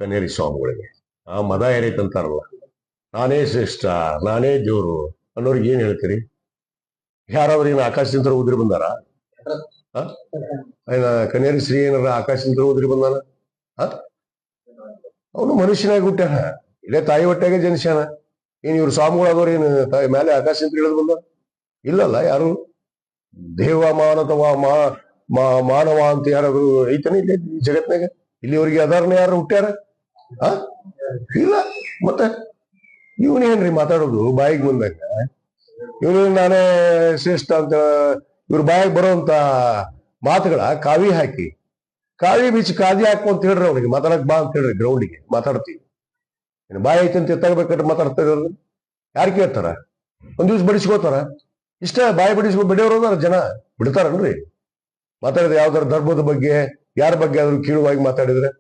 ಕನೇರಿ ಸ್ವಾಮಿಗಳಿಗೆ ಆ ಮದ ಏರೈತಂತಾರಲ್ಲ, ನಾನೇ ಶ್ರೇಷ್ಠ, ನಾನೇ ದೇವ್ರು ಅನ್ನೋರಿಗೆ ಏನ್ ಹೇಳ್ತೀರಿ? ಯಾರಾದ್ರೂ ಏನು ಆಕಾಶದಿಂದ ಉದ್ರಿ ಬಂದಾರ? ಕನೇರಿ ಶ್ರೀ ಏನಾರ ಆಕಾಶದಿಂದ ಉದ್ರಿ ಬಂದಾನ? ಅವನು ಮನುಷ್ಯನಾಗಿ ಹುಟ್ಟ್ಯಾನ, ಇಲ್ಲೇ ತಾಯಿ ಹೊಟ್ಟೆಗೆ ಜನಿಸ್ಯಾನ. ಏನ್ ಇವ್ರು ಸ್ವಾಮಿಗಳಾದವ್ರು ಏನು ತಾಯಿ ಮೇಲೆ ಆಕಾಶದಿಂದ ಇಳಿದು ಬಂದ? ಇಲ್ಲಲ್ಲ. ಯಾರು ದೇವ ಮಾನವ ಅಂತ ಯಾರಾದ್ರು ಐತನ ಇಲ್ಲಿ ಜಗತ್ನಾಗ? ಇಲ್ಲಿವರೆಗೆ ಅದಾರನ ಯಾರು ಹುಟ್ಟ್ಯಾರ? ಇಲ್ಲ. ಮತ್ತೆ ಇವನೇನ್ರಿ ಮಾತಾಡೋದು ಬಾಯಿಗೆ ಬಂದಾಗ? ಇವನು ನಾನೇ ಶ್ರೇಷ್ಠ ಅಂತ ಇವ್ರ ಬಾಯಿಗೆ ಬರೋಂತ ಮಾತುಗಳ ಕಾವಿ ಹಾಕಿ, ಕಾವಿ ಬೀಚ್ ಕಾದಿ ಹಾಕು ಅಂತ ಹೇಳ್ರಿ ಅವನಿಗೆ, ಮಾತಾಡಕ್ ಬಾ ಅಂತ ಹೇಳ್ರಿ, ಗ್ರೌಂಡಿಗೆ ಮಾತಾಡ್ತೀವಿ. ಬಾಯಿ ಐತಿ ಅಂತ ಎತ್ತಾಗಬೇಕಾದ್ರೆ ಮಾತಾಡ್ತಾ ಇರೋದು ಯಾರು ಕೇಳ್ತಾರ? ಒಂದ್ ದಿವ್ಸ ಬಡಿಸ್ಕೋತಾರ, ಇಷ್ಟ ಬಾಯಿ ಬಡಿಯೋರು ಜನ ಬಿಡ್ತಾರನ್ರಿ? ಮಾತಾಡಿದ್ರೆ ಯಾವ್ದಾರ ಧರ್ಮದ ಬಗ್ಗೆ, ಯಾರ ಬಗ್ಗೆ ಆದ್ರೂ ಕೀಳುವಾಗಿ ಮಾತಾಡಿದ್ರೆ